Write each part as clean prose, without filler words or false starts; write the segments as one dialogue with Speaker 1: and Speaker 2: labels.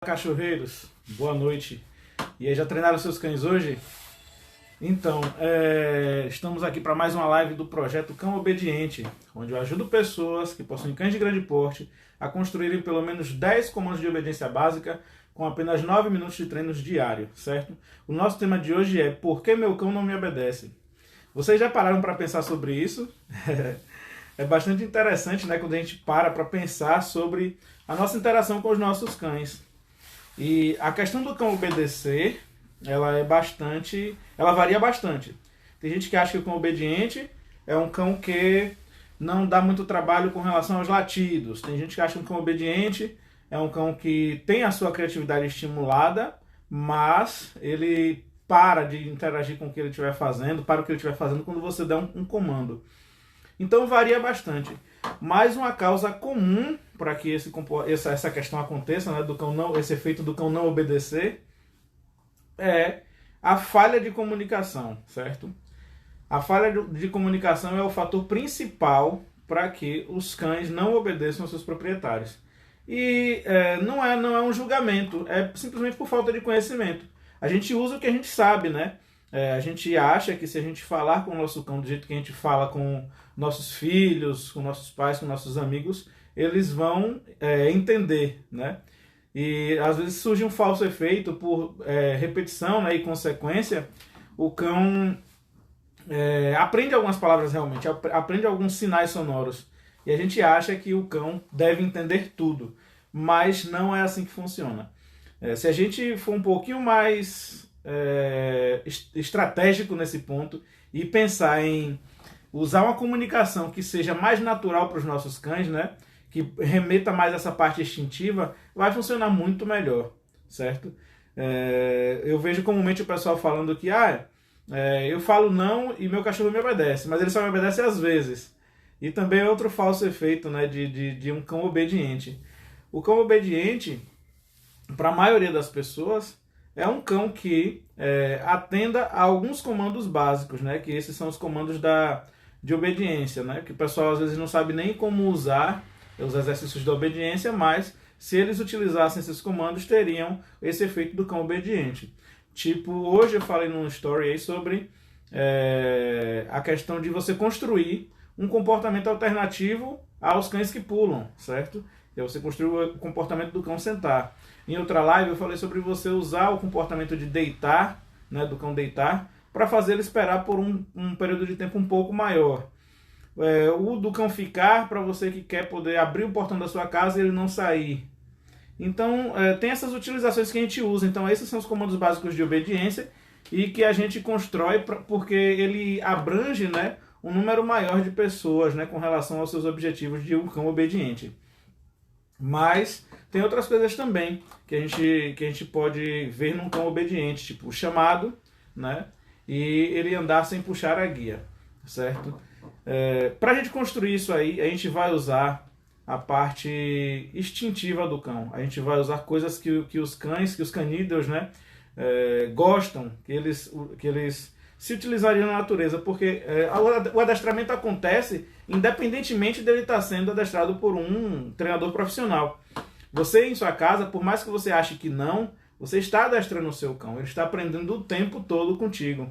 Speaker 1: Cachorreiros, boa noite. E aí, já treinaram seus cães hoje? Então, estamos aqui para mais uma live do projeto Cão Obediente, onde eu ajudo pessoas que possuem cães de grande porte a construírem pelo menos 10 comandos de obediência básica com apenas 9 minutos de treinos diário, certo? O nosso tema de hoje é Por que meu cão não me obedece? Vocês já pararam para pensar sobre isso? É bastante interessante, né, quando a gente para pensar sobre a nossa interação com os nossos cães. E a questão do cão obedecer, ela varia bastante. Tem gente que acha que o cão obediente é um cão que não dá muito trabalho com relação aos latidos. Tem gente que acha que o cão obediente é um cão que tem a sua criatividade estimulada, mas ele para de interagir com o que ele estiver fazendo, para o que ele estiver fazendo quando você der um comando. Então varia bastante. Mas uma causa comum para que essa questão aconteça, né, esse efeito do cão não obedecer, é a falha de comunicação, certo? A falha de comunicação é o fator principal para que os cães não obedeçam aos seus proprietários. E não é um julgamento, é simplesmente por falta de conhecimento. A gente usa o que a gente sabe, né? A gente acha que se a gente falar com o nosso cão do jeito que a gente fala com nossos filhos, com nossos pais, com nossos amigos, eles vão entender, né? E às vezes surge um falso efeito por repetição, né, e consequência. O cão aprende algumas palavras realmente, aprende alguns sinais sonoros. E a gente acha que o cão deve entender tudo, mas não é assim que funciona. Se a gente for um pouquinho mais estratégico nesse ponto e pensar em usar uma comunicação que seja mais natural para os nossos cães, né? Que remeta mais a essa parte instintiva, vai funcionar muito melhor, certo? Eu vejo comumente o pessoal falando que eu falo não e meu cachorro me obedece, mas ele só me obedece às vezes. E também é outro falso efeito, né, de um cão obediente. O cão obediente, para a maioria das pessoas, é um cão que atenda a alguns comandos básicos, né? Que esses são os comandos de obediência, né? Que o pessoal às vezes não sabe nem como usar os exercícios da obediência, mas se eles utilizassem esses comandos, teriam esse efeito do cão obediente. Tipo, hoje eu falei num story aí sobre a questão de você construir um comportamento alternativo aos cães que pulam, certo? É você construir o comportamento do cão sentar. Em outra live eu falei sobre você usar o comportamento de deitar, né, do cão deitar, para fazer ele esperar por um período de tempo um pouco maior. O do cão ficar, para você que quer poder abrir o portão da sua casa e ele não sair. Então, tem essas utilizações que a gente usa. Então, esses são os comandos básicos de obediência e que a gente constrói porque ele abrange, né, um número maior de pessoas, né, com relação aos seus objetivos de um cão obediente. Mas tem outras coisas também que a gente pode ver num cão obediente, tipo o chamado, né? E ele andar sem puxar a guia, certo? Para a gente construir isso aí, a gente vai usar a parte instintiva do cão. A gente vai usar coisas que os canídeos, né, gostam, que eles se utilizariam na natureza, porque o adestramento acontece independentemente dele estar sendo adestrado por um treinador profissional. Você em sua casa, por mais que você ache que não, você está adestrando o seu cão, ele está aprendendo o tempo todo contigo.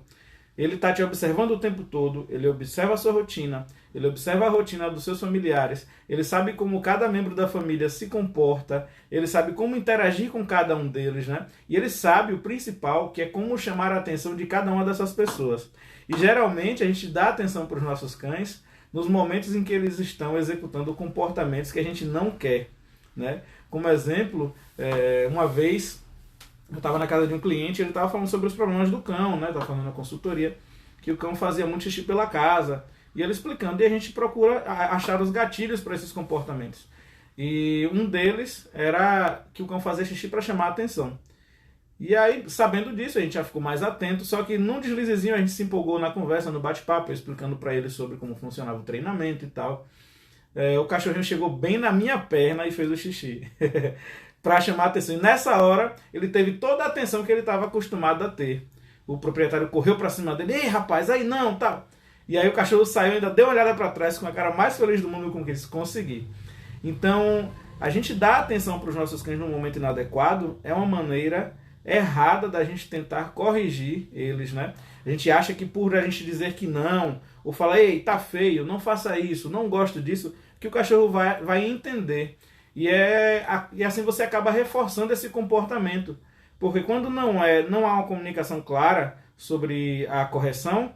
Speaker 1: Ele está te observando o tempo todo, ele observa a sua rotina, ele observa a rotina dos seus familiares, ele sabe como cada membro da família se comporta, ele sabe como interagir com cada um deles, né? E ele sabe o principal, que é como chamar a atenção de cada uma dessas pessoas. E geralmente a gente dá atenção para os nossos cães nos momentos em que eles estão executando comportamentos que a gente não quer, né? Como exemplo, uma vez eu estava na casa de um cliente, ele estava falando sobre os problemas do cão, né? Estava falando na consultoria, que o cão fazia muito xixi pela casa, e ele explicando, e a gente procura achar os gatilhos para esses comportamentos. E um deles era que o cão fazia xixi para chamar a atenção. E aí, sabendo disso, a gente já ficou mais atento, só que num deslizezinho a gente se empolgou na conversa, no bate-papo, explicando para ele sobre como funcionava o treinamento e tal. O cachorrinho chegou bem na minha perna e fez o xixi. Para chamar a atenção. E nessa hora, ele teve toda a atenção que ele estava acostumado a ter. O proprietário correu para cima dele. Ei, rapaz, aí não, tá. E aí o cachorro saiu, ainda deu uma olhada para trás com a cara mais feliz do mundo com que ele conseguir. Então, A gente dar atenção para os nossos cães no momento inadequado é uma maneira errada da gente tentar corrigir eles, né? A gente acha que por a gente dizer que não, ou falar, ei, tá feio, não faça isso, não gosto disso, que o cachorro vai entender. E assim você acaba reforçando esse comportamento. Porque quando não há uma comunicação clara sobre a correção,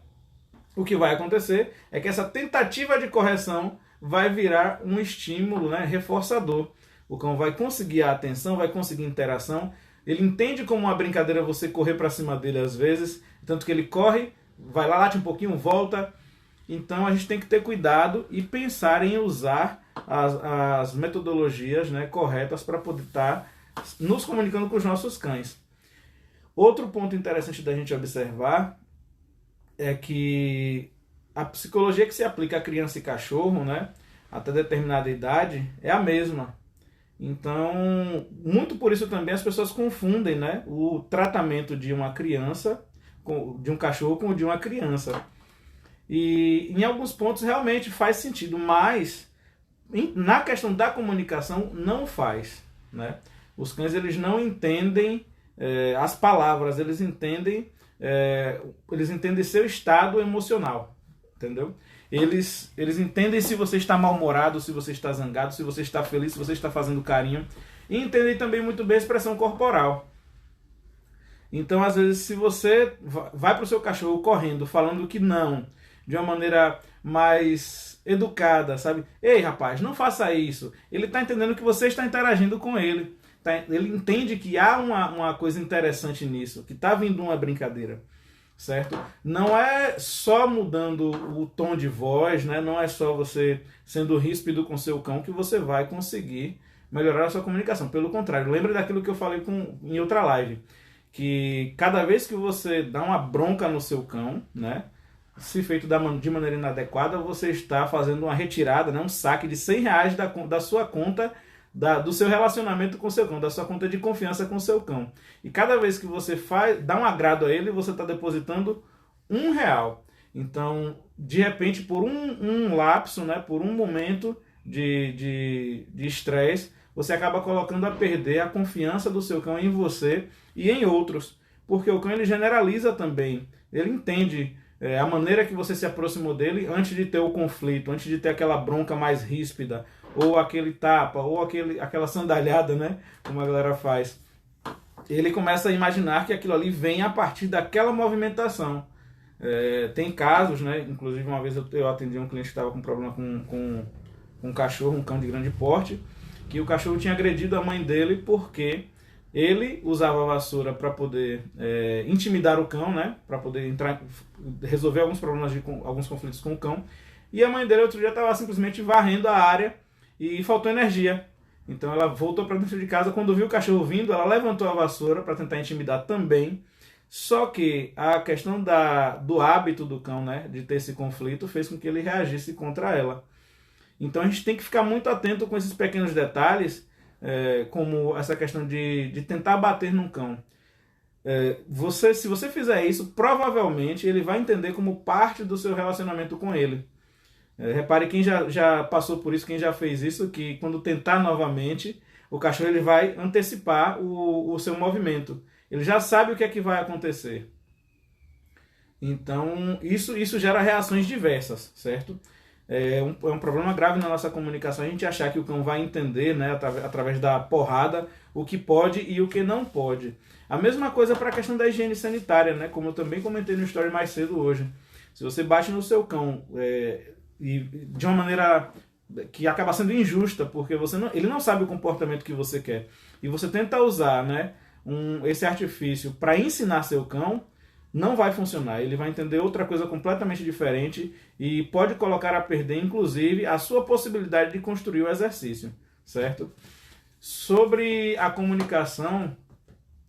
Speaker 1: o que vai acontecer é que essa tentativa de correção vai virar um estímulo, né, reforçador. O cão vai conseguir a atenção, vai conseguir interação. Ele entende como uma brincadeira você correr para cima dele às vezes, tanto que ele corre, vai lá, late um pouquinho, volta. Então a gente tem que ter cuidado e pensar em usar as metodologias, né, corretas para poder estar nos comunicando com os nossos cães. Outro ponto interessante da gente observar é que a psicologia que se aplica a criança e cachorro, né, até determinada idade, é a mesma. Então, muito por isso também as pessoas confundem, né, o tratamento de uma criança, de um cachorro com o de uma criança. E em alguns pontos realmente faz sentido, mas na questão da comunicação não faz, né? Os cães eles não entendem as palavras, eles entendem seu estado emocional, entendeu? Eles entendem se você está mal-humorado, se você está zangado, se você está feliz, se você está fazendo carinho. E entendem também muito bem a expressão corporal. Então, às vezes, se você vai para o seu cachorro correndo, falando que não, de uma maneira mais educada, sabe? Ei, rapaz, não faça isso. Ele está entendendo que você está interagindo com ele. Ele entende que há uma coisa interessante nisso, que está vindo uma brincadeira, certo? Não é só mudando o tom de voz, né? Não é só você sendo ríspido com seu cão que você vai conseguir melhorar a sua comunicação. Pelo contrário, lembre daquilo que eu falei em outra live, que cada vez que você dá uma bronca no seu cão, né? Se feito de maneira inadequada, você está fazendo uma retirada, né? Um saque de R$100 da sua conta, do seu relacionamento com o seu cão, da sua conta de confiança com o seu cão. E cada vez que você dá um agrado a ele, você está depositando R$1. Então, de repente, por um lapso, né, por um momento de estresse, você acaba colocando a perder a confiança do seu cão em você e em outros. Porque o cão ele generaliza também. Ele entende a maneira que você se aproximou dele antes de ter o conflito, antes de ter aquela bronca mais ríspida, ou aquele tapa, ou aquela sandalhada, né, como a galera faz. Ele começa a imaginar que aquilo ali vem a partir daquela movimentação. Tem casos, né, inclusive uma vez eu atendi um cliente que estava com problema com um cachorro, um cão de grande porte, que o cachorro tinha agredido a mãe dele porque ele usava a vassoura para poder intimidar o cão, né, para poder resolver alguns problemas, alguns conflitos com o cão. E a mãe dele outro dia estava simplesmente varrendo a área e faltou energia. Então ela voltou para dentro de casa, quando viu o cachorro vindo, ela levantou a vassoura para tentar intimidar também. Só que a questão do hábito do cão, né, de ter esse conflito, fez com que ele reagisse contra ela. Então a gente tem que ficar muito atento com esses pequenos detalhes, como essa questão de tentar bater num cão. Se você fizer isso, provavelmente ele vai entender como parte do seu relacionamento com ele. Repare quem já passou por isso, quem já fez isso, que quando tentar novamente, o cachorro ele vai antecipar o seu movimento. Ele já sabe o que é que vai acontecer. Então, isso gera reações diversas, certo? É um problema grave na nossa comunicação a gente achar que o cão vai entender, né, através da porrada, o que pode e o que não pode. A mesma coisa para a questão da higiene sanitária, né, como eu também comentei no story mais cedo hoje. Se você bate no seu cão e de uma maneira que acaba sendo injusta, porque ele não sabe o comportamento que você quer, e você tenta usar, né, esse artifício para ensinar seu cão, não vai funcionar. Ele vai entender outra coisa completamente diferente e pode colocar a perder, inclusive, a sua possibilidade de construir o exercício, certo? Sobre a comunicação,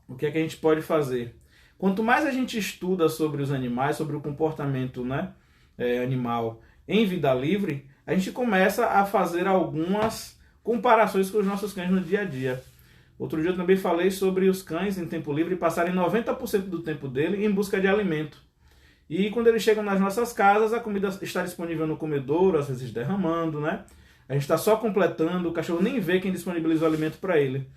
Speaker 1: o que é que a gente pode fazer? Quanto mais a gente estuda sobre os animais, sobre o comportamento, né, animal em vida livre, a gente começa a fazer algumas comparações com os nossos cães no dia a dia. Outro dia eu também falei sobre os cães em tempo livre passarem 90% do tempo dele em busca de alimento. E quando eles chegam nas nossas casas, a comida está disponível no comedouro, às vezes derramando, né? A gente está só completando, o cachorro nem vê quem disponibiliza o alimento para ele.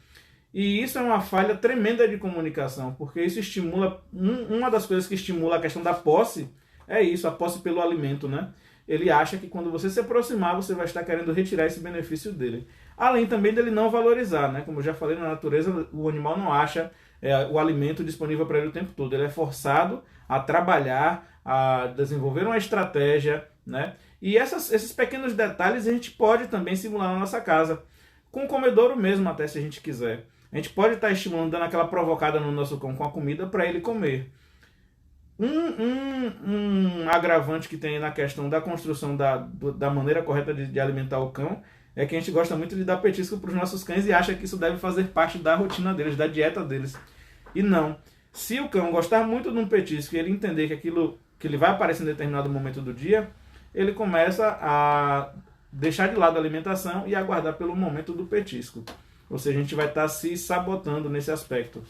Speaker 1: E isso é uma falha tremenda de comunicação, porque isso estimula, uma das coisas que estimula a questão da posse é isso, a posse pelo alimento, né? Ele acha que quando você se aproximar, você vai estar querendo retirar esse benefício dele. Além também dele não valorizar, né? Como eu já falei, na natureza o animal não acha o alimento disponível para ele o tempo todo. Ele é forçado a trabalhar, a desenvolver uma estratégia, né? E esses pequenos detalhes a gente pode também simular na nossa casa. Com o comedouro mesmo, até se a gente quiser. A gente pode estar estimulando, dando aquela provocada no nosso cão com a comida para ele comer. Um agravante que tem na questão da construção da maneira correta de alimentar o cão é que a gente gosta muito de dar petisco para os nossos cães e acha que isso deve fazer parte da rotina deles, da dieta deles. E não. Se o cão gostar muito de um petisco e ele entender que aquilo que ele vai aparecer em determinado momento do dia, ele começa a deixar de lado a alimentação e aguardar pelo momento do petisco. Ou seja, a gente vai estar se sabotando nesse aspecto.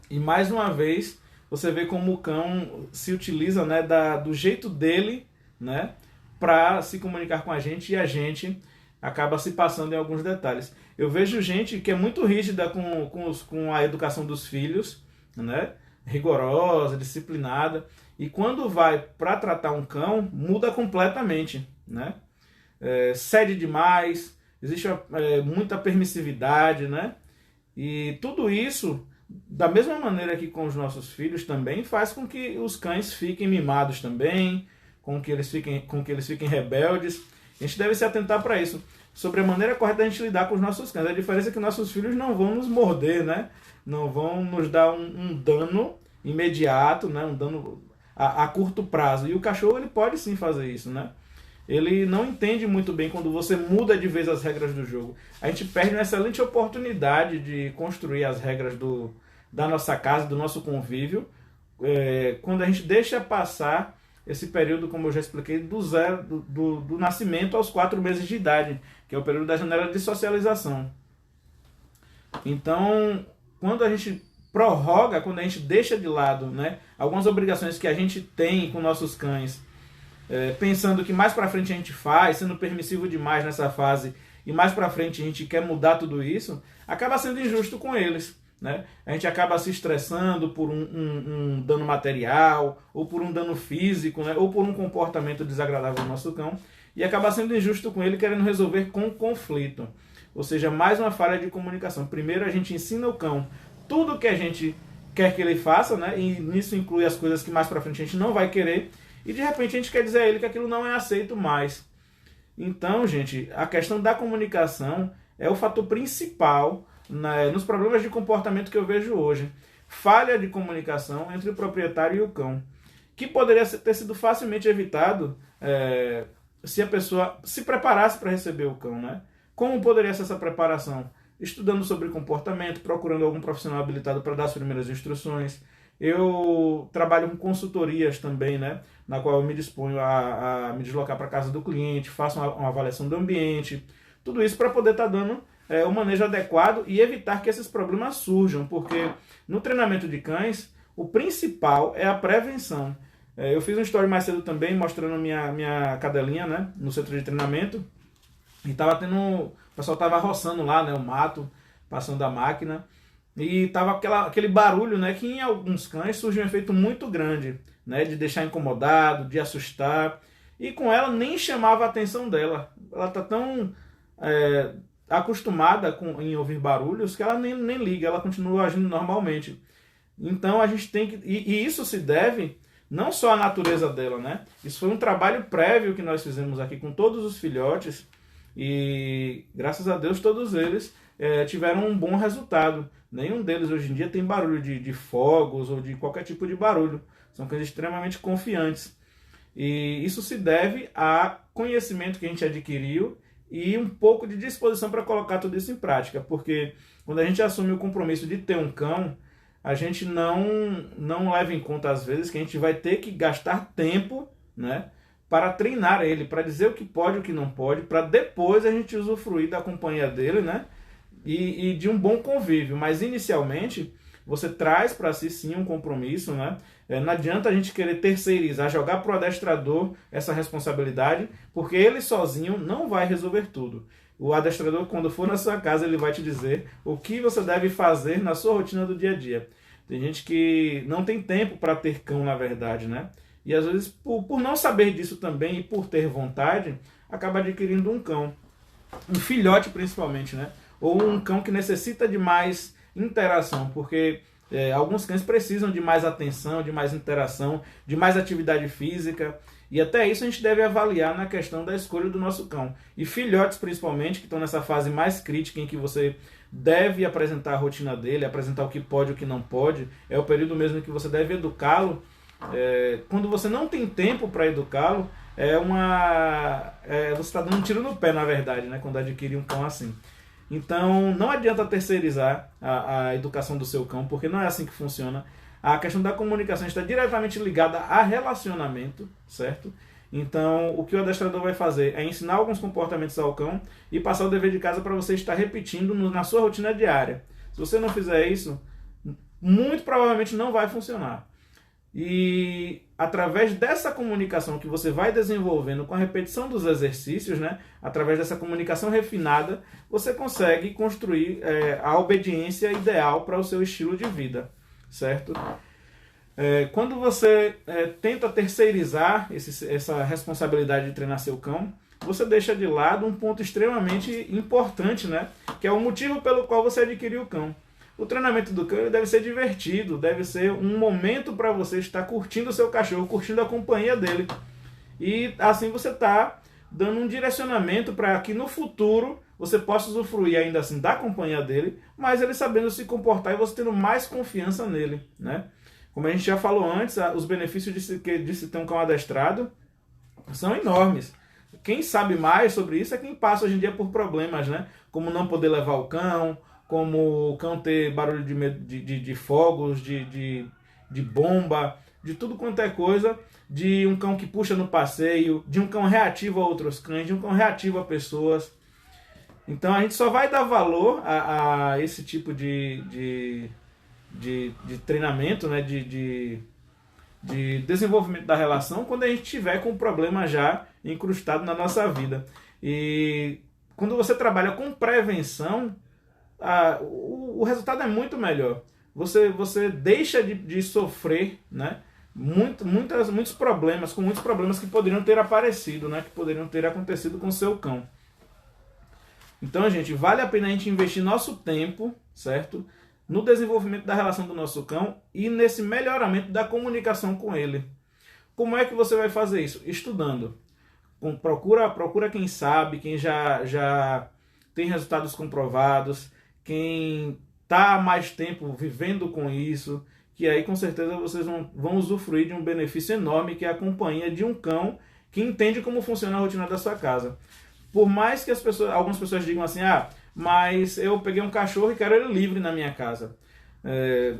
Speaker 1: E mais uma vez, você vê como o cão se utiliza, né, do jeito dele, né, para se comunicar com a gente, e a gente acaba se passando em alguns detalhes. Eu vejo gente que é muito rígida com a educação dos filhos, né, rigorosa, disciplinada, e quando vai para tratar um cão, muda completamente, né? Cede demais, existe muita permissividade, né? E tudo isso, da mesma maneira que com os nossos filhos também, faz com que os cães fiquem mimados também, com que eles fiquem rebeldes. A gente deve se atentar para isso, sobre a maneira correta de a gente lidar com os nossos cães. A diferença é que nossos filhos não vão nos morder, né? Não vão nos dar um dano imediato, né? Um dano a curto prazo. E o cachorro, ele pode sim fazer isso, né? Ele não entende muito bem quando você muda de vez as regras do jogo. A gente perde uma excelente oportunidade de construir as regras da nossa casa, do nosso convívio, quando a gente deixa passar esse período, como eu já expliquei, do nascimento aos 4 meses de idade, que é o período da janela de socialização. Então, quando a gente prorroga, quando a gente deixa de lado, né, algumas obrigações que a gente tem com nossos cães, pensando que mais pra frente a gente faz, sendo permissivo demais nessa fase, e mais pra frente a gente quer mudar tudo isso, acaba sendo injusto com eles, né? A gente acaba se estressando por um dano material, ou por um dano físico, né? Ou por um comportamento desagradável do nosso cão, e acaba sendo injusto com ele, querendo resolver com conflito. Ou seja, mais uma falha de comunicação. Primeiro a gente ensina o cão tudo que a gente quer que ele faça, né? E nisso inclui as coisas que mais pra frente a gente não vai querer, e de repente a gente quer dizer a ele que aquilo não é aceito mais. Então, gente, a questão da comunicação é o fator principal, né, nos problemas de comportamento que eu vejo hoje. Falha de comunicação entre o proprietário e o cão, que poderia ter sido facilmente evitado se a pessoa se preparasse para receber o cão, né? Como poderia ser essa preparação? Estudando sobre comportamento, procurando algum profissional habilitado para dar as primeiras instruções. Eu trabalho com consultorias também, né, na qual eu me disponho a me deslocar para a casa do cliente, faço uma avaliação do ambiente, tudo isso para poder estar dando o manejo adequado e evitar que esses problemas surjam, porque no treinamento de cães, o principal é a prevenção. Eu fiz um story mais cedo também, mostrando minha cadelinha, né, no centro de treinamento, e o pessoal estava roçando lá, né, o mato, passando a máquina, e tava aquele barulho, né, que em alguns cães surge um efeito muito grande, né, de deixar incomodado, de assustar, e com ela nem chamava a atenção dela. Ela tá tão acostumada em ouvir barulhos que ela nem liga, ela continua agindo normalmente. Então a gente tem que... E isso se deve não só à natureza dela, né? Isso foi um trabalho prévio que nós fizemos aqui com todos os filhotes, e graças a Deus todos eles tiveram um bom resultado. Nenhum deles hoje em dia tem barulho de fogos ou de qualquer tipo de barulho. São cães extremamente confiantes. E isso se deve a conhecimento que a gente adquiriu e um pouco de disposição para colocar tudo isso em prática. Porque quando a gente assume o compromisso de ter um cão, a gente não leva em conta às vezes que a gente vai ter que gastar tempo, né, para treinar ele, para dizer o que pode e o que não pode, para depois a gente usufruir da companhia dele, né, e de um bom convívio. Mas inicialmente você traz para si sim um compromisso, né? Não adianta a gente querer terceirizar, jogar para o adestrador essa responsabilidade, porque ele sozinho não vai resolver tudo. O adestrador, quando for na sua casa, ele vai te dizer o que você deve fazer na sua rotina do dia a dia. Tem gente que não tem tempo para ter cão, na verdade, né? E às vezes, por não saber disso também e por ter vontade, acaba adquirindo um cão. Um filhote principalmente, né? Ou um cão que necessita de mais interação, porque alguns cães precisam de mais atenção, de mais interação, de mais atividade física, e até isso a gente deve avaliar na questão da escolha do nosso cão. E filhotes principalmente, que estão nessa fase mais crítica em que você deve apresentar a rotina dele, apresentar o que pode e o que não pode, é o período mesmo em que você deve educá-lo. Quando você não tem tempo para educá-lo, você está dando um tiro no pé, na verdade, né? Quando adquire um cão assim. Então, não adianta terceirizar a educação do seu cão, porque não é assim que funciona. A questão da comunicação está diretamente ligada a relacionamento, certo? Então, o que o adestrador vai fazer é ensinar alguns comportamentos ao cão e passar o dever de casa para você estar repetindo na sua rotina diária. Se você não fizer isso, muito provavelmente não vai funcionar. E através dessa comunicação que você vai desenvolvendo com a repetição dos exercícios, né, através dessa comunicação refinada, você consegue construir a obediência ideal para o seu estilo de vida, certo? Quando você tenta terceirizar essa responsabilidade de treinar seu cão, você deixa de lado um ponto extremamente importante, né, que é o motivo pelo qual você adquiriu o cão. O treinamento do cão deve ser divertido, deve ser um momento para você estar curtindo o seu cachorro, curtindo a companhia dele. E assim você está dando um direcionamento para que no futuro você possa usufruir ainda assim da companhia dele, mas ele sabendo se comportar e você tendo mais confiança nele, né? Como a gente já falou antes, os benefícios de se ter um cão adestrado são enormes. Quem sabe mais sobre isso é quem passa hoje em dia por problemas, né? Como não poder levar o cão, como o cão ter barulho de fogos, de bomba, de tudo quanto é coisa, de um cão que puxa no passeio, de um cão reativo a outros cães, de um cão reativo a pessoas. Então a gente só vai dar valor a esse tipo de treinamento, né, de desenvolvimento da relação, quando a gente tiver com o problema já incrustado na nossa vida. E quando você trabalha com prevenção, o resultado é muito melhor. Você deixa de sofrer, né, muitos problemas que poderiam ter aparecido, né, que poderiam ter acontecido com o seu cão. Então, gente, vale a pena a gente investir nosso tempo, certo, no desenvolvimento da relação do nosso cão e nesse melhoramento da comunicação com ele. Como é que você vai fazer isso? Estudando. Procura quem sabe, quem já tem resultados comprovados, quem está há mais tempo vivendo com isso, que aí com certeza vocês vão usufruir de um benefício enorme, que é a companhia de um cão que entende como funciona a rotina da sua casa. Por mais que algumas pessoas digam assim, mas eu peguei um cachorro e quero ele livre na minha casa.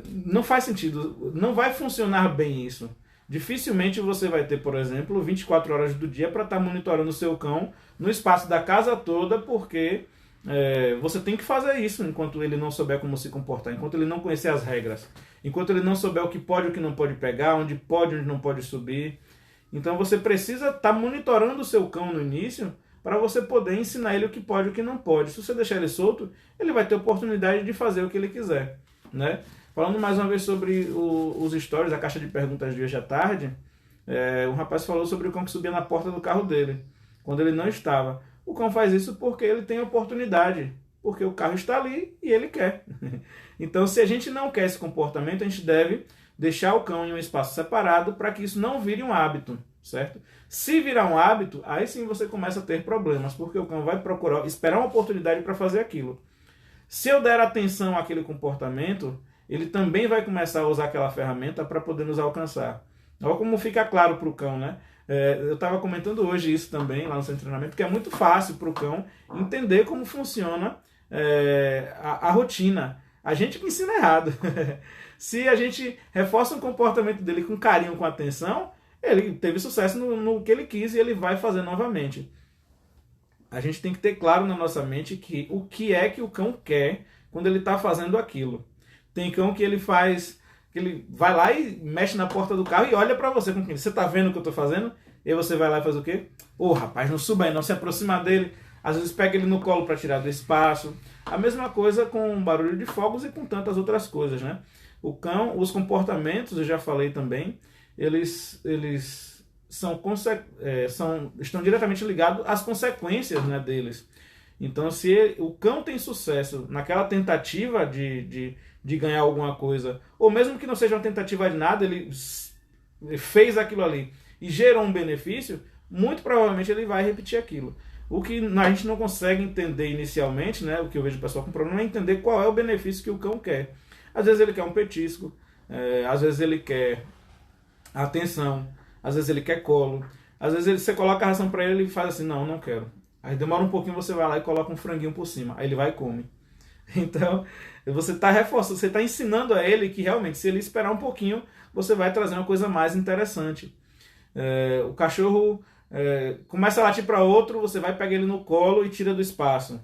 Speaker 1: Não faz sentido, não vai funcionar bem isso. Dificilmente você vai ter, por exemplo, 24 horas do dia para estar monitorando o seu cão no espaço da casa toda, porque você tem que fazer isso enquanto ele não souber como se comportar, enquanto ele não conhecer as regras, enquanto ele não souber o que pode e o que não pode pegar, onde não pode subir. Então você precisa estar monitorando o seu cão no início para você poder ensinar ele o que pode e o que não pode. Se você deixar ele solto, ele vai ter oportunidade de fazer o que ele quiser, né? Falando mais uma vez sobre os stories, a caixa de perguntas de hoje à tarde, um rapaz falou sobre o cão que subia na porta do carro dele, quando ele não estava. O cão faz isso porque ele tem oportunidade, porque o carro está ali e ele quer. Então, se a gente não quer esse comportamento, a gente deve deixar o cão em um espaço separado para que isso não vire um hábito, certo? Se virar um hábito, aí sim você começa a ter problemas, porque o cão vai esperar uma oportunidade para fazer aquilo. Se eu der atenção àquele comportamento, ele também vai começar a usar aquela ferramenta para poder nos alcançar. Olha como fica claro para o cão, né? Eu estava comentando hoje isso também lá no seu treinamento, que é muito fácil para o cão entender como funciona a rotina. A gente que ensina errado. Se a gente reforça o comportamento dele com carinho, com atenção, ele teve sucesso no que ele quis e ele vai fazer novamente. A gente tem que ter claro na nossa mente o que é que o cão quer quando ele está fazendo aquilo. Tem cão que ele faz, que ele vai lá e mexe na porta do carro e olha pra você com quem? Você tá vendo o que eu tô fazendo? E aí você vai lá e faz o quê? Ô, rapaz, não suba aí, não se aproxima dele. Às vezes pega ele no colo para tirar do espaço. A mesma coisa com barulho de fogos e com tantas outras coisas, né? O cão, os comportamentos, eu já falei também, eles estão diretamente ligados às consequências, né, deles. Então, se o cão tem sucesso naquela tentativa de ganhar alguma coisa, ou mesmo que não seja uma tentativa de nada, ele fez aquilo ali e gerou um benefício, muito provavelmente ele vai repetir aquilo. O que a gente não consegue entender inicialmente, né, o que eu vejo o pessoal com problema, é entender qual é o benefício que o cão quer. Às vezes ele quer um petisco, às vezes ele quer atenção, às vezes ele quer colo, às vezes você coloca a ração para ele e ele faz assim, não, não quero. Aí demora um pouquinho, você vai lá e coloca um franguinho por cima, aí ele vai e come. Então, você está reforçando, você está ensinando a ele que realmente, se ele esperar um pouquinho, você vai trazer uma coisa mais interessante. O cachorro começa a latir para outro, você vai pegar ele no colo e tira do espaço.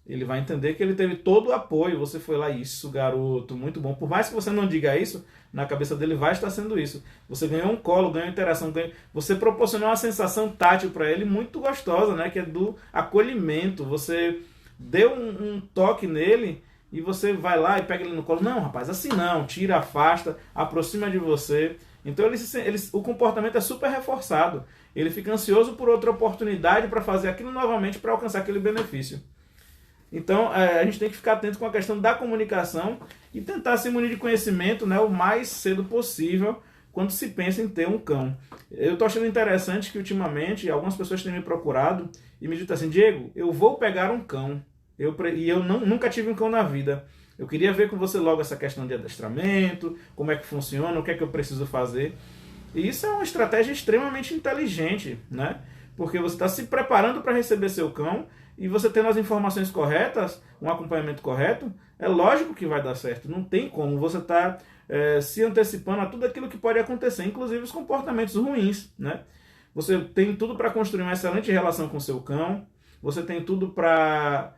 Speaker 1: Ele vai entender que ele teve todo o apoio, você foi lá, isso, garoto, muito bom. Por mais que você não diga isso, na cabeça dele vai estar sendo isso. Você ganhou um colo, ganhou interação, você proporcionou uma sensação tátil para ele muito gostosa, né? Que é do acolhimento. Você deu um toque nele e você vai lá e pega ele no colo. Não, rapaz, assim não. Tira, afasta, aproxima de você. Então o comportamento é super reforçado. Ele fica ansioso por outra oportunidade para fazer aquilo novamente para alcançar aquele benefício. Então, a gente tem que ficar atento com a questão da comunicação e tentar se munir de conhecimento, né, o mais cedo possível quando se pensa em ter um cão. Eu estou achando interessante que ultimamente algumas pessoas têm me procurado e me dito assim, Diego, eu vou pegar um cão. Eu nunca tive um cão na vida. Eu queria ver com você logo essa questão de adestramento, como é que funciona, o que é que eu preciso fazer. E isso é uma estratégia extremamente inteligente, né? Porque você está se preparando para receber seu cão e você tendo as informações corretas, um acompanhamento correto, é lógico que vai dar certo. Não tem como. Você está se antecipando a tudo aquilo que pode acontecer, inclusive os comportamentos ruins, né? Você tem tudo para construir uma excelente relação com seu cão. Você tem tudo para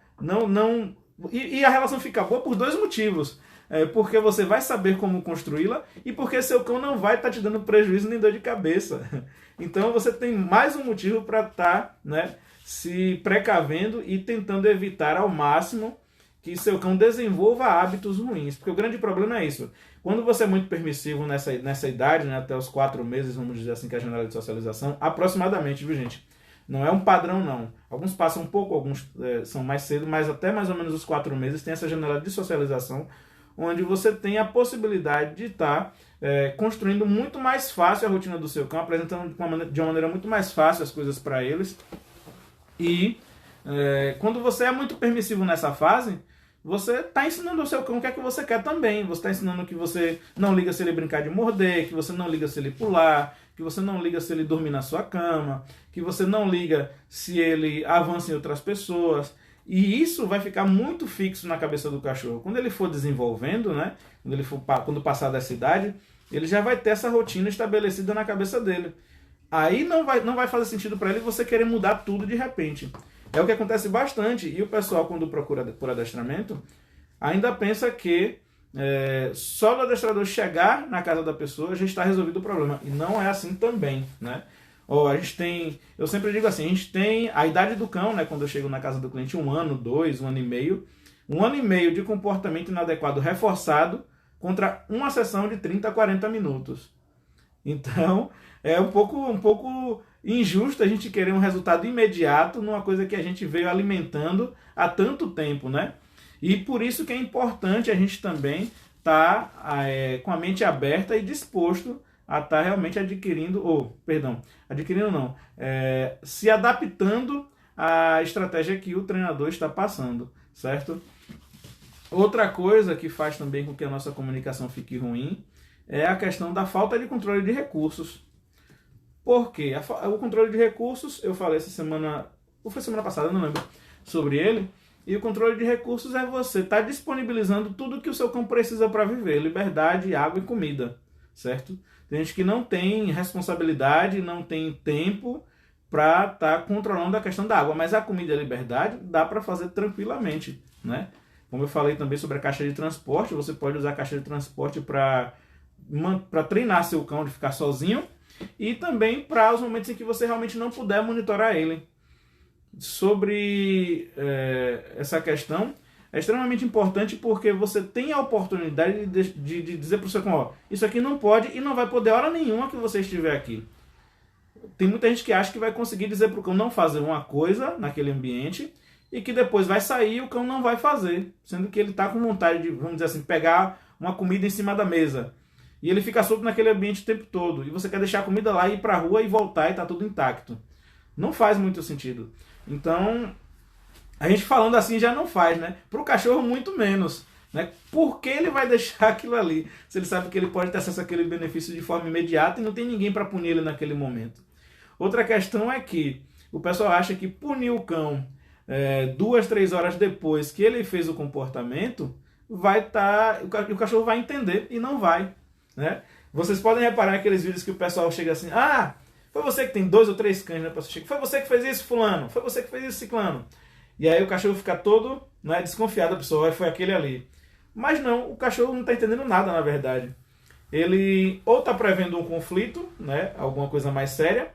Speaker 1: E a relação fica boa por dois motivos. Porque você vai saber como construí-la e porque seu cão não vai estar te dando prejuízo nem dor de cabeça. Então você tem mais um motivo para estar, né, se precavendo e tentando evitar ao máximo que seu cão desenvolva hábitos ruins. Porque o grande problema é isso. Quando você é muito permissivo nessa idade, né, até os 4 meses, vamos dizer assim, que é a janela de socialização, aproximadamente, viu, gente? Não é um padrão, não. Alguns passam um pouco, alguns são mais cedo, mas até mais ou menos os 4 meses tem essa janela de socialização, onde você tem a possibilidade de estar construindo muito mais fácil a rotina do seu cão, apresentando de uma maneira muito mais fácil as coisas para eles. E quando você é muito permissivo nessa fase, você está ensinando ao seu cão o que é que você quer também. Você está ensinando que você não liga se ele brincar de morder, que você não liga se ele pular, que você não liga se ele dormir na sua cama, que você não liga se ele avança em outras pessoas. E isso vai ficar muito fixo na cabeça do cachorro. Quando ele for desenvolvendo, né, quando passar dessa idade, ele já vai ter essa rotina estabelecida na cabeça dele. Aí não vai fazer sentido para ele você querer mudar tudo de repente. É o que acontece bastante. E o pessoal, quando procura por adestramento, ainda pensa que só o adestrador chegar na casa da pessoa já está resolvido o problema. E não é assim também, né? Eu sempre digo assim, a gente tem a idade do cão, né, quando eu chego na casa do cliente, 1 ano, 2, 1 ano e meio. 1 ano e meio de comportamento inadequado reforçado contra uma sessão de 30 a 40 minutos. Então, é um pouco injusto a gente querer um resultado imediato numa coisa que a gente veio alimentando há tanto tempo, né? E por isso que é importante a gente também estar com a mente aberta e disposto a estar realmente se adaptando à estratégia que o treinador está passando, certo? Outra coisa que faz também com que a nossa comunicação fique ruim é a questão da falta de controle de recursos. Por quê? O controle de recursos, eu falei essa semana, ou foi semana passada, não lembro, sobre ele. E o controle de recursos é você estar disponibilizando tudo que o seu cão precisa para viver: liberdade, água e comida, certo? Tem gente que não tem responsabilidade, não tem tempo para estar controlando a questão da água, mas a comida e a liberdade dá para fazer tranquilamente, né? Como eu falei também sobre a caixa de transporte, você pode usar a caixa de transporte para treinar seu cão de ficar sozinho e também para os momentos em que você realmente não puder monitorar ele. Sobre essa questão, é extremamente importante porque você tem a oportunidade de dizer para o seu cão, ó, isso aqui não pode e não vai poder hora nenhuma que você estiver aqui. Tem muita gente que acha que vai conseguir dizer para o cão não fazer uma coisa naquele ambiente e que depois vai sair e o cão não vai fazer, sendo que ele está com vontade de, vamos dizer assim, pegar uma comida em cima da mesa. E ele fica solto naquele ambiente o tempo todo. E você quer deixar a comida lá, ir para a rua e voltar e está tudo intacto. Não faz muito sentido. Então, a gente falando assim já não faz, né? Para o cachorro, muito menos. Né? Por que ele vai deixar aquilo ali? Se ele sabe que ele pode ter acesso àquele benefício de forma imediata e não tem ninguém para punir ele naquele momento. Outra questão é que o pessoal acha que punir o cão 2, 3 horas depois que ele fez o comportamento, o cachorro vai entender e não vai. Né? Vocês podem reparar aqueles vídeos que o pessoal chega assim, foi você que tem 2 ou 3 cães, né? Foi você que fez isso, fulano, foi você que fez isso, ciclano. E aí o cachorro fica todo, né, desconfiado, a pessoa, foi aquele ali. Mas não, o cachorro não está entendendo nada, na verdade. Ele ou está prevendo um conflito, né, alguma coisa mais séria,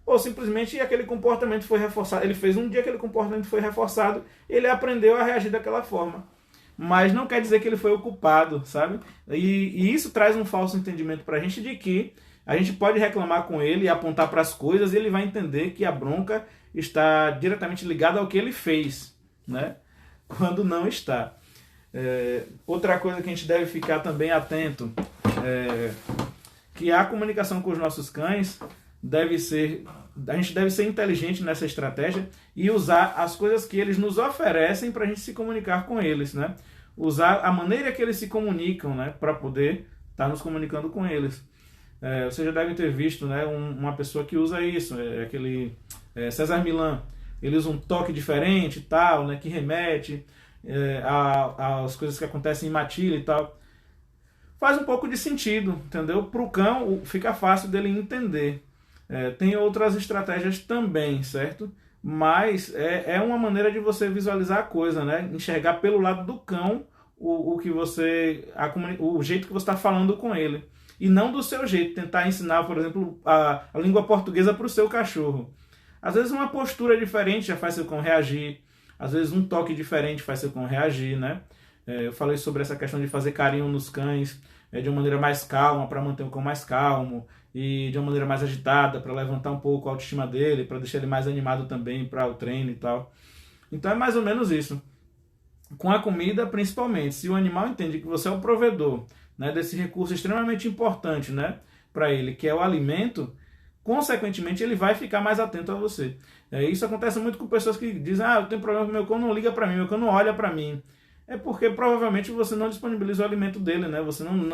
Speaker 1: ou simplesmente aquele comportamento foi reforçado. Ele fez um dia, aquele comportamento foi reforçado, ele aprendeu a reagir daquela forma. Mas não quer dizer que ele foi o culpado, sabe? E isso traz um falso entendimento para a gente de que a gente pode reclamar com ele e apontar para as coisas e ele vai entender que a bronca está diretamente ligada ao que ele fez, né? Quando não está. Outra coisa que a gente deve ficar também atento que a comunicação com os nossos cães a gente deve ser inteligente nessa estratégia e usar as coisas que eles nos oferecem para a gente se comunicar com eles, né? Usar a maneira que eles se comunicam, né? Para poder estar nos comunicando com eles. Vocês já devem ter visto, né? Uma pessoa que usa isso, aquele César Millan. Ele usa um toque diferente e tal, né? Que remete às coisas que acontecem em matilha e tal. Faz um pouco de sentido, entendeu? Para o cão fica fácil dele entender. Tem outras estratégias também, certo? Mas é uma maneira de você visualizar a coisa, né? Enxergar pelo lado do cão o jeito que você está falando com ele. E não do seu jeito, tentar ensinar, por exemplo, a língua portuguesa para o seu cachorro. Às vezes uma postura diferente já faz seu cão reagir, às vezes um toque diferente faz seu cão reagir, né? Eu falei sobre essa questão de fazer carinho nos cães de uma maneira mais calma, para manter o cão mais calmo, e de uma maneira mais agitada, para levantar um pouco a autoestima dele, para deixar ele mais animado também para o treino e tal. Então é mais ou menos isso. Com a comida, principalmente, se o animal entende que você é o provedor, né, desse recurso extremamente importante, né, para ele, que é o alimento, consequentemente ele vai ficar mais atento a você. Isso acontece muito com pessoas que dizem, eu tenho problema com meu cão, não liga para mim, meu cão não olha para mim. É porque provavelmente você não disponibiliza o alimento dele, né?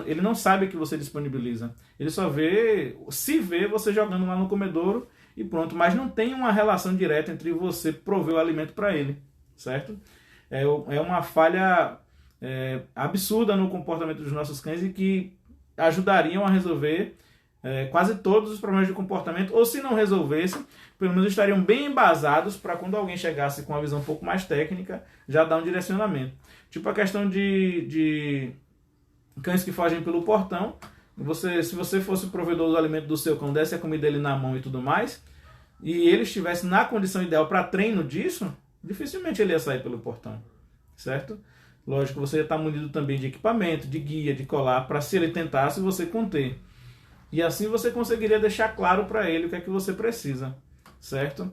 Speaker 1: Ele não sabe que você disponibiliza. Ele só vê você jogando lá no comedouro e pronto. Mas não tem uma relação direta entre você prover o alimento para ele, certo? É uma falha absurda no comportamento dos nossos cães e que ajudariam a resolver quase todos os problemas de comportamento, ou se não resolvessem, pelo menos estariam bem embasados para quando alguém chegasse com uma visão um pouco mais técnica, já dar um direcionamento. Tipo a questão de cães que fogem pelo portão. Se você fosse o provedor do alimento do seu cão, desse a comida dele na mão e tudo mais, e ele estivesse na condição ideal para treino disso, dificilmente ele ia sair pelo portão, certo? Lógico, você ia estar munido também de equipamento, de guia, de colar, para se ele tentasse, você conter. E assim você conseguiria deixar claro para ele o que é que você precisa, certo?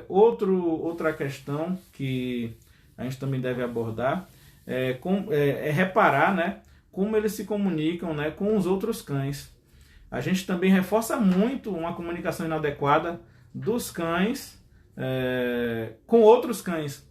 Speaker 1: Outra questão que a gente também deve abordar é reparar, né, como eles se comunicam, né, com os outros cães. A gente também reforça muito uma comunicação inadequada dos cães com outros cães.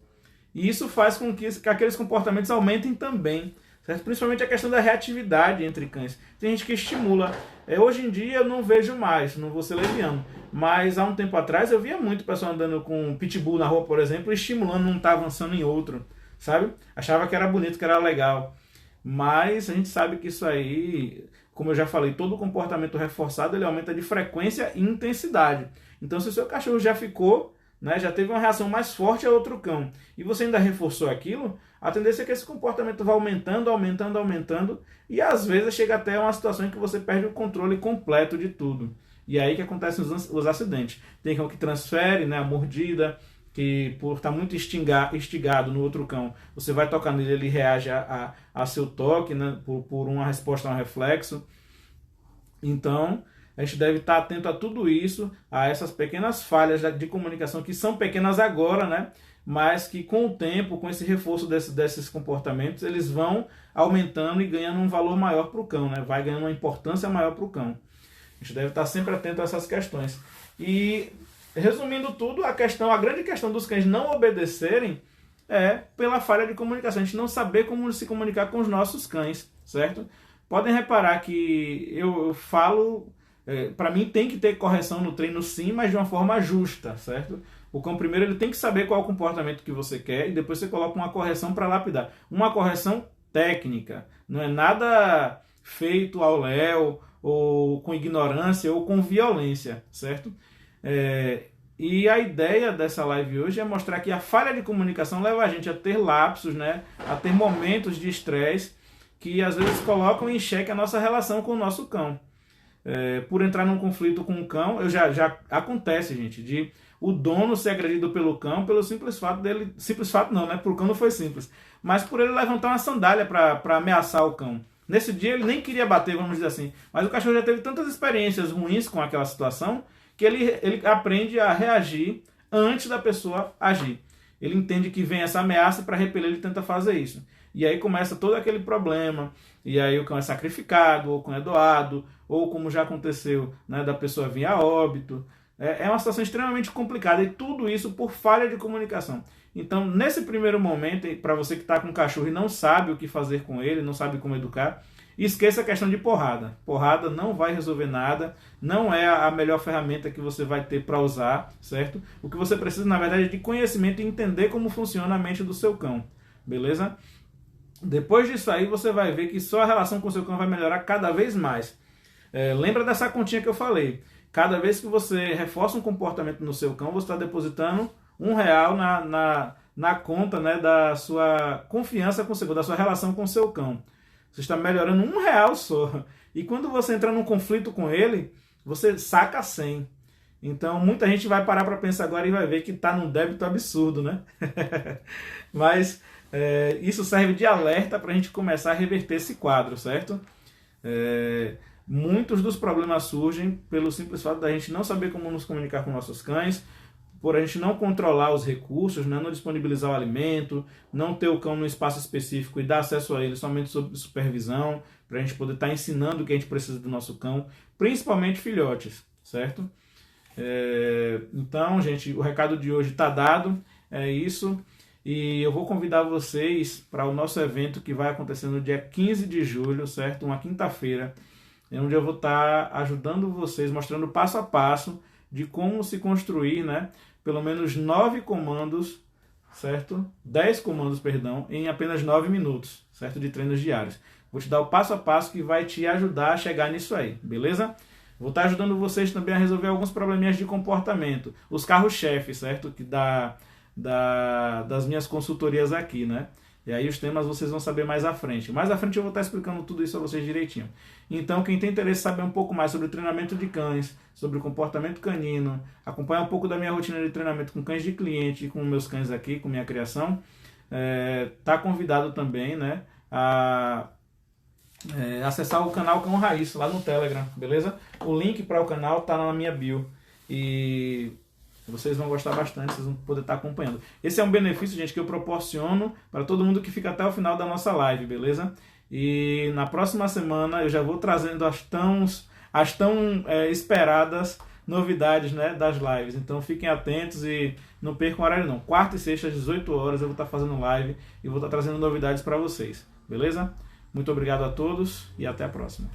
Speaker 1: E isso faz com que aqueles comportamentos aumentem também, certo? Principalmente a questão da reatividade entre cães. Tem gente que estimula. Hoje em dia eu não vejo mais, não vou ser leviano, mas há um tempo atrás eu via muito o pessoal andando com um pitbull na rua, por exemplo, estimulando, não tá avançando em outro, sabe? Achava que era bonito, que era legal. Mas a gente sabe que isso aí, como eu já falei, todo comportamento reforçado ele aumenta de frequência e intensidade. Então se o seu cachorro já ficou, né, já teve uma reação mais forte a outro cão, e você ainda reforçou aquilo, a tendência é que esse comportamento vá aumentando, aumentando, aumentando, e às vezes chega até uma situação em que você perde o controle completo de tudo. E aí que acontecem os acidentes. Tem cão que transfere, né, a mordida, que por estar muito instigado no outro cão, você vai tocar nele, ele reage a seu toque, né, por uma resposta a um reflexo. Então, a gente deve estar atento a tudo isso, a essas pequenas falhas de comunicação, que são pequenas agora, né, mas que com o tempo, com esse reforço desses comportamentos, eles vão aumentando e ganhando um valor maior para o cão, né, vai ganhando uma importância maior para o cão. A gente deve estar sempre atento a essas questões. E, resumindo tudo, a grande questão dos cães não obedecerem é pela falha de comunicação. A gente não saber como se comunicar com os nossos cães, certo? Podem reparar que eu falo, para mim tem que ter correção no treino sim, mas de uma forma justa, certo? O cão primeiro ele tem que saber qual é o comportamento que você quer e depois você coloca uma correção para lapidar. Uma correção técnica, não é nada feito ao léu, ou com ignorância, ou com violência, certo? E a ideia dessa live hoje é mostrar que a falha de comunicação leva a gente a ter lapsos, né? A ter momentos de estresse que às vezes colocam em xeque a nossa relação com o nosso cão. Por entrar num conflito com o cão, já acontece, gente, de o dono ser agredido pelo cão pelo simples fato dele... Simples fato não, né? Pro cão não foi simples. Mas por ele levantar uma sandália para ameaçar o cão. Nesse dia ele nem queria bater, vamos dizer assim. Mas o cachorro já teve tantas experiências ruins com aquela situação que ele aprende a reagir antes da pessoa agir. Ele entende que vem essa ameaça e para repelir ele tenta fazer isso. E aí começa todo aquele problema. E aí o cão é sacrificado, ou o cão é doado, ou como já aconteceu, né, da pessoa vir a óbito. É uma situação extremamente complicada e tudo isso por falha de comunicação. Então, nesse primeiro momento, para você que está com um cachorro e não sabe o que fazer com ele, não sabe como educar, esqueça a questão de porrada. Porrada não vai resolver nada, não é a melhor ferramenta que você vai ter para usar, certo? O que você precisa, na verdade, é de conhecimento e entender como funciona a mente do seu cão, beleza? Depois disso aí, você vai ver que só a relação com o seu cão vai melhorar cada vez mais. Lembra dessa continha que eu falei? Cada vez que você reforça um comportamento no seu cão, você está depositando R$1 na conta, né, da sua confiança com o seu cão, da sua relação com o seu cão. Você está melhorando R$1 só. E quando você entra num conflito com ele, você saca 100. Então muita gente vai parar para pensar agora e vai ver que está num débito absurdo, né? Mas isso serve de alerta para a gente começar a reverter esse quadro, certo? Muitos dos problemas surgem pelo simples fato da gente não saber como nos comunicar com nossos cães, por a gente não controlar os recursos, né? Não disponibilizar o alimento, não ter o cão num espaço específico e dar acesso a ele somente sob supervisão, para a gente poder estar ensinando o que a gente precisa do nosso cão, principalmente filhotes, certo? Então, gente, o recado de hoje está dado, é isso. E eu vou convidar vocês para o nosso evento que vai acontecer no dia 15 de julho, certo? Uma quinta-feira, onde eu vou estar ajudando vocês, mostrando passo a passo de como se construir, né, pelo menos 9 comandos, certo? 10 comandos, perdão, em apenas 9 minutos, certo? De treinos diários. Vou te dar o passo a passo que vai te ajudar a chegar nisso aí, beleza? Vou estar ajudando vocês também a resolver alguns probleminhas de comportamento. Os carros-chefes, certo? Que das minhas consultorias aqui, né? E aí os temas vocês vão saber mais à frente. Mais à frente eu vou estar explicando tudo isso a vocês direitinho. Então quem tem interesse em saber um pouco mais sobre o treinamento de cães, sobre o comportamento canino, acompanhar um pouco da minha rotina de treinamento com cães de cliente e com meus cães aqui, com minha criação, tá convidado também, né, a acessar o canal Cão Raiz lá no Telegram, beleza? O link para o canal tá na minha bio. E vocês vão gostar bastante, vocês vão poder estar acompanhando. Esse é um benefício, gente, que eu proporciono para todo mundo que fica até o final da nossa live, beleza? E na próxima semana eu já vou trazendo as tão esperadas novidades, né, das lives. Então fiquem atentos e não percam o horário não. Quarta e sexta às 18 horas eu vou estar fazendo live e vou estar trazendo novidades para vocês, beleza? Muito obrigado a todos e até a próxima.